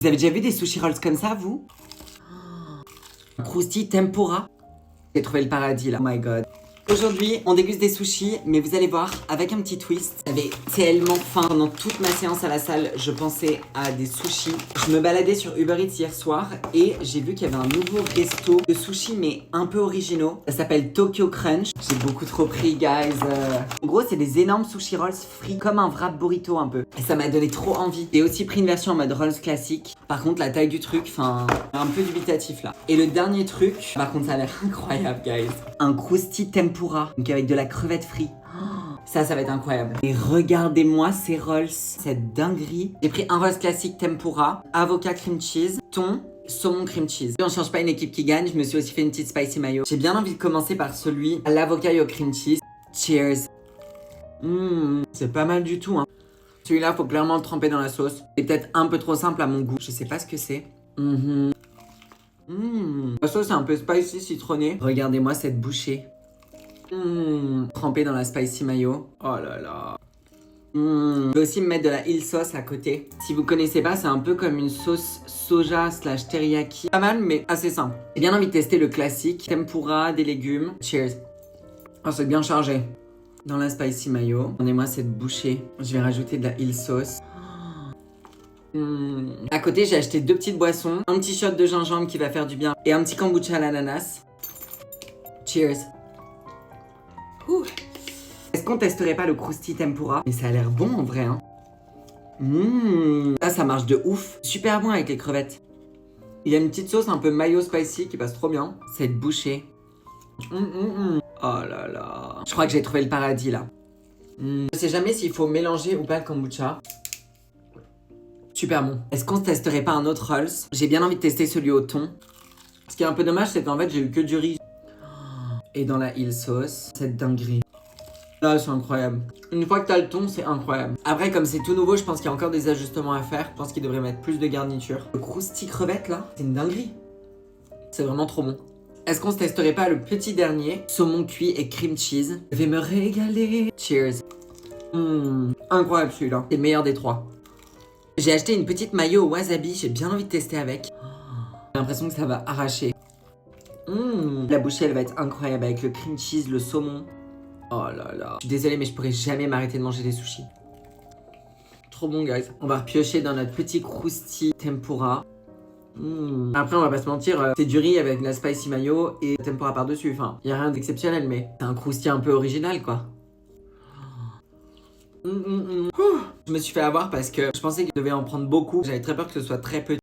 Vous avez déjà vu des sushi rolls comme ça, vous? Krusty tempura. J'ai trouvé le paradis là. Oh my god. Aujourd'hui, on déguste des sushis, mais vous allez voir, avec un petit twist. J'avais tellement faim pendant toute ma séance à la salle, je pensais à des sushis. Je me baladais sur Uber Eats hier soir et j'ai vu qu'il y avait un nouveau resto de sushis, mais un peu originaux. Ça s'appelle Tokyo Crunch. J'ai beaucoup trop pris, guys. En gros, c'est des énormes sushi rolls frits comme un wrap burrito un peu. Et ça m'a donné trop envie. J'ai aussi pris une version en mode rolls classique. Par contre, la taille du truc, enfin, un peu dubitatif là. Et le dernier truc, par contre, ça a l'air incroyable, guys. Un Krusty tempura, donc avec de la crevette frite. Ça va être incroyable. Et regardez-moi ces rolls, cette dinguerie. J'ai pris un rolls classique tempura, avocat cream cheese, thon, saumon cream cheese. Si on change pas une équipe qui gagne, je me suis aussi fait une petite spicy mayo. J'ai bien envie de commencer par celui à l'avocat et au cream cheese. Cheers. C'est pas mal du tout, hein. Celui-là, faut clairement le tremper dans la sauce. C'est peut-être un peu trop simple à mon goût. Je sais pas ce que c'est. La sauce est un peu spicy, citronnée. Regardez-moi cette bouchée. Trempée dans la spicy mayo. Oh là là. Je vais aussi me mettre de la hill sauce à côté. Si vous connaissez pas, c'est un peu comme une sauce soja slash teriyaki. Pas mal, mais assez simple. J'ai bien envie de tester le classique. Tempura, des légumes. Cheers. Oh, c'est bien chargé. Dans la spicy mayo. Donnez-moi cette bouchée. Je vais rajouter de la hill sauce. À côté, j'ai acheté 2 petites boissons. Un petit shot de gingembre qui va faire du bien. Et un petit kombucha à l'ananas. Cheers. Est-ce qu'on testerait pas le Krusty tempura? Mais ça a l'air bon en vrai, hein. Ça marche de ouf. Super bon avec les crevettes. Il y a une petite sauce un peu mayo spicy qui passe trop bien. Cette bouchée. Oh là là. Je crois que j'ai trouvé le paradis là. Je sais jamais s'il faut mélanger ou pas le kombucha. Super bon. Est-ce qu'on testerait pas un autre rolls? J'ai bien envie de tester celui au thon. Ce qui est un peu dommage, c'est qu'en fait j'ai eu que du riz. Et dans la hill sauce, cette dinguerie. Là, c'est incroyable. Une fois que t'as le thon, c'est incroyable. Après, comme c'est tout nouveau, je pense qu'il y a encore des ajustements à faire. Je pense qu'ils devraient mettre plus de garniture. Le Krusty crevette, là, c'est une dinguerie. C'est vraiment trop bon. Est-ce qu'on se testerait pas le petit dernier? Saumon cuit et cream cheese. Je vais me régaler. Cheers. Incroyable celui-là. C'est le meilleur des 3. J'ai acheté une petite mayo au wasabi. J'ai bien envie de tester avec. J'ai l'impression que ça va arracher. La bouchée, elle va être incroyable avec le cream cheese, le saumon. Oh là là. Je suis désolée, mais je pourrais jamais m'arrêter de manger des sushis. Trop bon, guys. On va repiocher dans notre petit Krusty tempura. Après, on va pas se mentir, c'est du riz avec de la spicy mayo et tempura par-dessus. Enfin, y a rien d'exceptionnel, mais c'est un Krusty un peu original, quoi. Je me suis fait avoir parce que je pensais qu'il devait en prendre beaucoup. J'avais très peur que ce soit très petit.